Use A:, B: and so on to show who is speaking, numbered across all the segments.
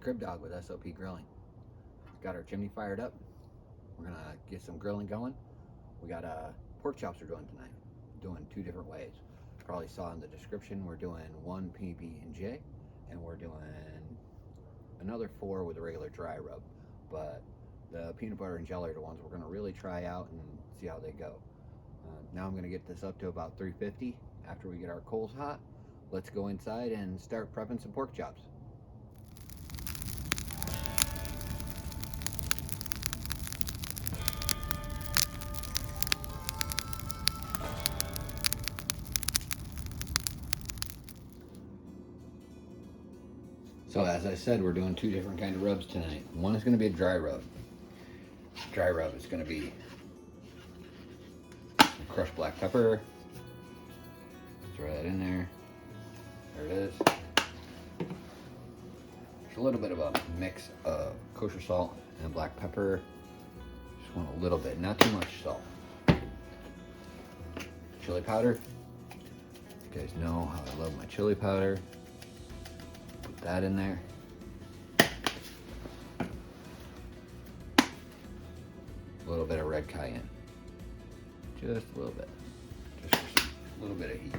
A: Crib Dog with SOP Grilling. Got our chimney fired up. We're gonna get some grilling going. We got pork chops we're doing tonight. Doing two different ways. Probably saw in the description we're doing one PB&J and we're doing another 4 with a regular dry rub. But the peanut butter and jelly are the ones we're gonna really try out and see how they go. Now I'm gonna get this up to about 350 after we get our coals hot. Let's go inside and start prepping some pork chops. So as I said, we're doing two different kind of rubs tonight. One is going to be a dry rub. Dry rub is going to be some crushed black pepper. Throw that in there. There it is. There's a little bit of a mix of kosher salt and black pepper. Just want a little bit, not too much salt. Chili powder. You guys know how I love my chili powder. Put that in there. A little bit of red cayenne. Just a little bit. Just for a little bit of heat.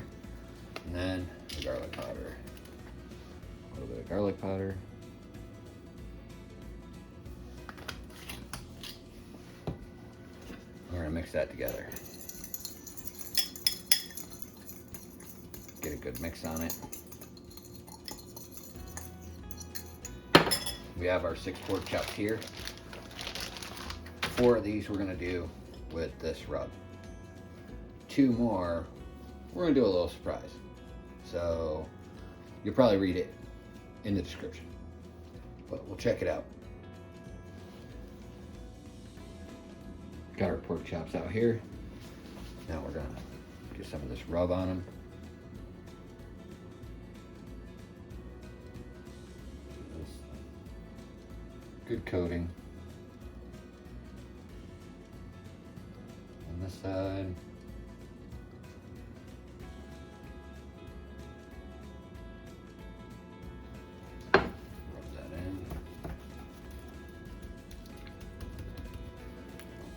A: And then the garlic powder. A little bit of garlic powder. We're gonna mix that together. Get a good mix on it. We have our 6 pork chops here. 4 of these we're gonna do with this rub. 2 more, we're gonna do a little surprise. So you'll probably read it in the description, but we'll check it out. Got our pork chops out here. Now we're gonna get some of this rub on them. Good coating on this side. Rub that in.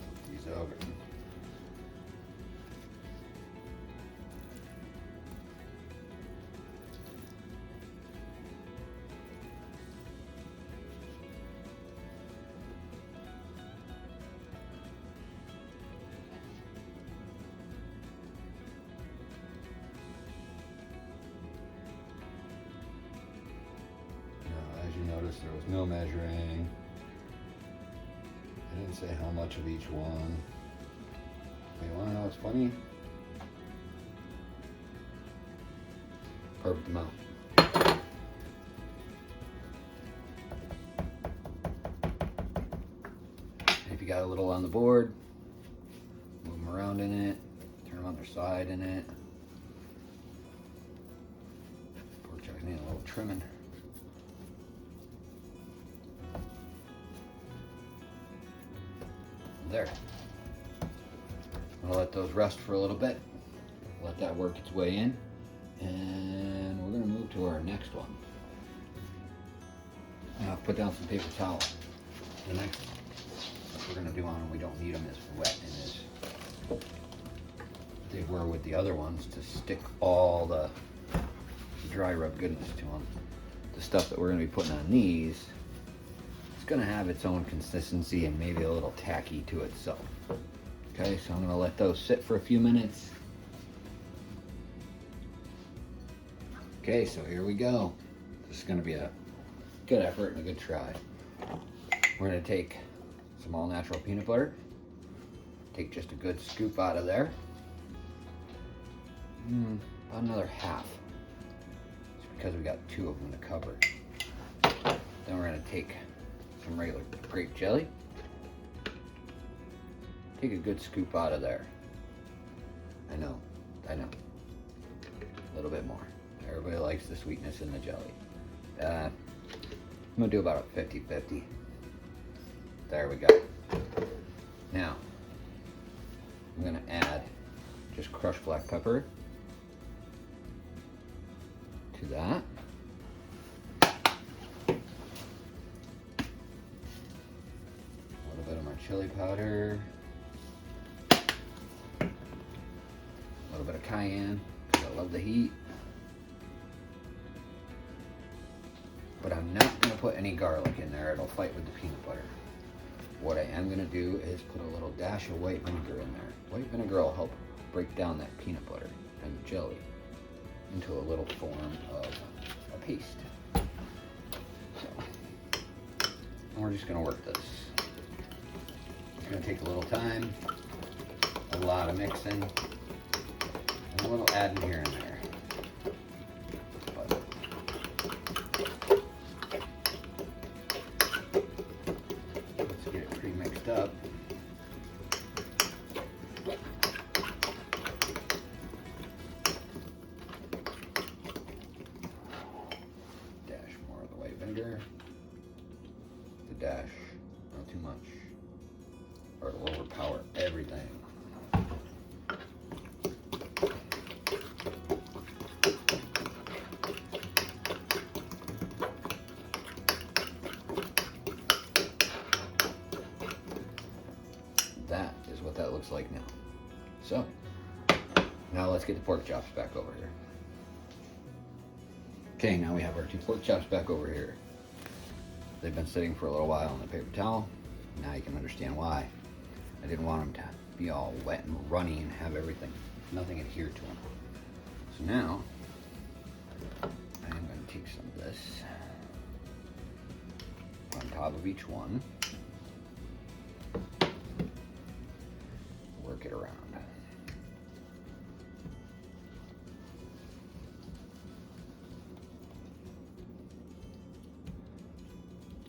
A: Flip these over. Notice there was no measuring. I didn't say how much of each one. You want to know what's funny? Perfect amount. If you got a little on the board, move them around in it, turn them on their side in it. Pork chops need a little trimming. There. I'm gonna let those rest for a little bit. Let that work its way in. And we're gonna move to our next one. Now put down some paper towel. The next what we're gonna do on them, we don't need them as wet and as they were with the other ones to stick all the dry rub goodness to them. The stuff that we're gonna be putting on these, going to have its own consistency and maybe a little tacky to itself. Okay, so I'm going to let those sit for a few minutes. Okay, so here we go. This is going to be a good effort and a good try. We're going to take some all natural peanut butter. Take just a good scoop out of there. About another half. It's because we got 2 of them to cover. Then we're going to take some regular grape jelly. Take a good scoop out of there. I know. A little bit more. Everybody likes the sweetness in the jelly. I'm gonna do about a 50-50. There we go. Now, I'm gonna add just crushed black pepper to that. chili powder, a little bit of cayenne, because I love the heat. But I'm not going to put any garlic in there, it'll fight with the peanut butter. What I am going to do is put a little dash of white vinegar in there. White vinegar will help break down that peanut butter and the jelly into a little form of a paste. So, and we're just going to work this. It's going to take a little time, a lot of mixing, and a little adding here and there. Up. Dash more of the white vinegar. The dash, not too much, or it'll overpower everything. That is what that looks like now. So, now let's get the pork chops back over here. Okay, now we have our 2 pork chops back over here. They've been sitting for a little while on the paper towel. Now you can understand why. I didn't want them to be all wet and runny and have nothing adhere to them. So now, I'm going to take some of this on top of each one. Work it around.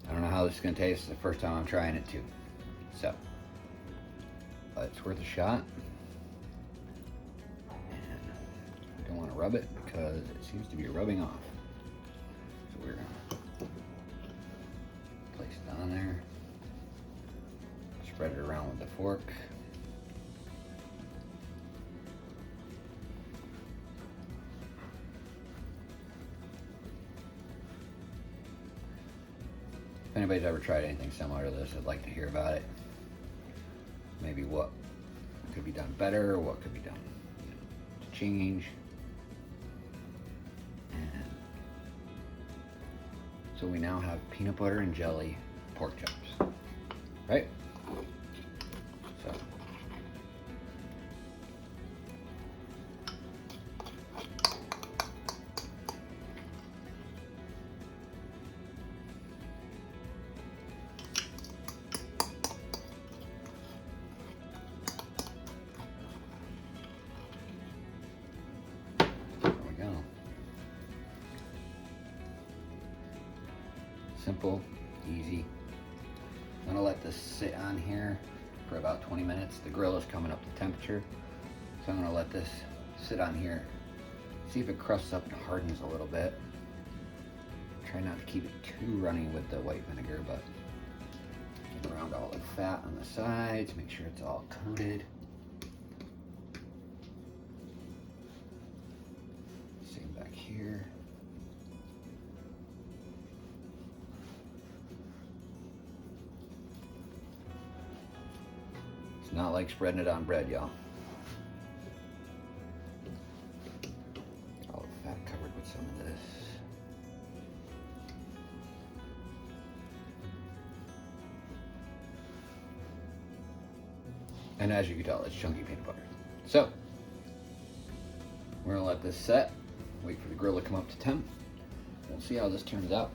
A: I don't know how this is going to taste. It's the first time I'm trying it too. So, it's worth a shot. And I don't want to rub it because it seems to be rubbing off. So we're going to place it on there. Spread it around with the fork. If anybody's ever tried anything similar to this, I'd like to hear about it. Maybe what could be done better, or what could be done to change. And so we now have peanut butter and jelly pork chops, right? So. Simple, easy. I'm gonna let this sit on here for about 20 minutes. The grill is coming up to temperature, so I'm gonna let this sit on here, see if it crusts up and hardens a little bit. Try not to keep it too runny with the white vinegar, but get around all the fat on the sides, make sure it's all coated. Same back here. It's not like spreading it on bread, y'all. All the fat covered with some of this. And as you can tell, it's chunky peanut butter. So, we're gonna let this set, wait for the grill to come up to temp. We'll see how this turns out.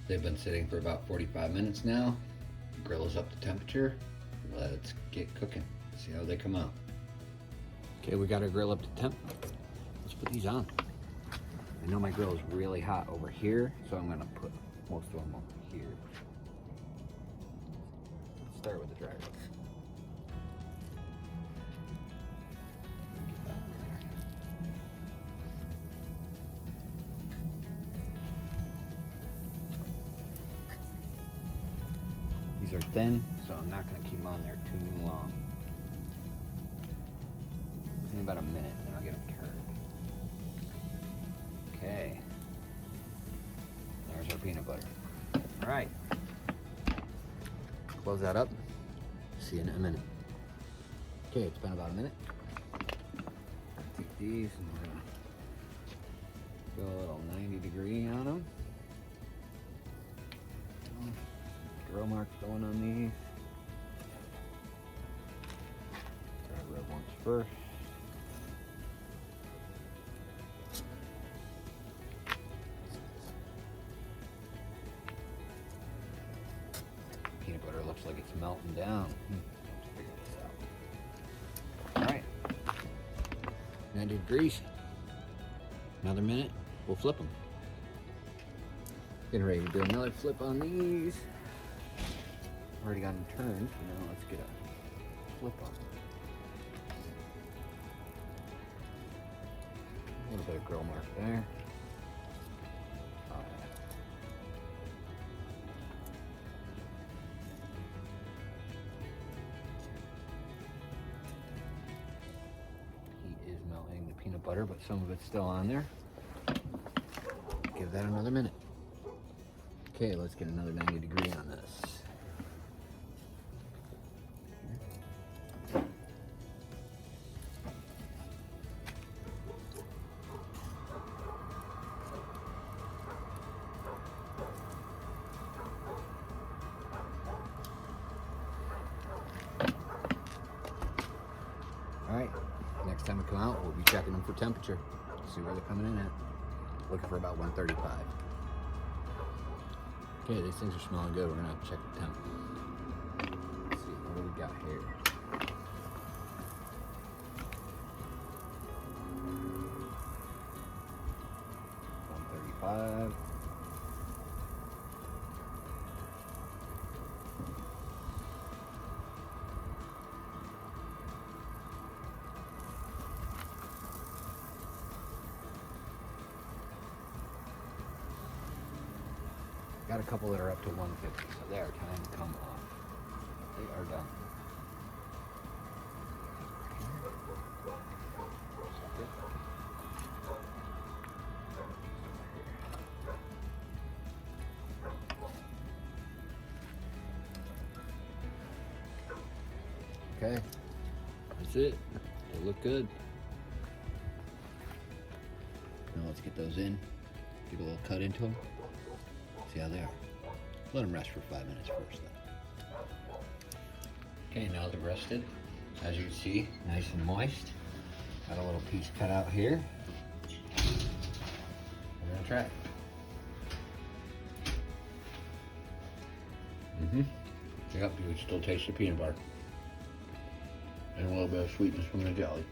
A: They've been sitting for about 45 minutes now. The grill is up to temperature. Let's get cooking. See how they come out. Okay, we got our grill up to temp. Let's put these on. I know my grill is really hot over here, so I'm gonna put most of them over here. Let's start with the dry rub. These are thin, so I'm not going to keep them on there too long. In about a minute, then I'll get them turned. Okay. There's our peanut butter. All right. Close that up. See you in a minute. Okay, it's been about a minute. Take these and we're gonna go a little 90-degree on them. Grill marks going on these. Try red ones first. Peanut butter looks like it's melting down. Let's figure this out. All right, 90 degrees. Another minute, we'll flip them. Getting ready to do another flip on these. Already got them turned, so now let's get a flip on them. A little bit of grill mark there. Heat is melting the peanut butter, but some of it's still on there. Give that another minute. Okay, let's get another 90 degree on this. All right, next time we come out, we'll be checking them for temperature. See where they're coming in at. Looking for about 135. Okay, these things are smelling good. We're gonna have to check the temp. Let's see, what do we got here? $135. Got a couple that are up to 150, so they are time to come off. They are done. Okay, that's it. They look good. Now let's get those in. Get a little cut into them. See how they are. Let them rest for 5 minutes first though. Okay, now they're rested. As you can see, nice and moist. Got a little piece cut out here. We're gonna try it. Yep, you can still taste the peanut butter. And a little bit of sweetness from the jelly.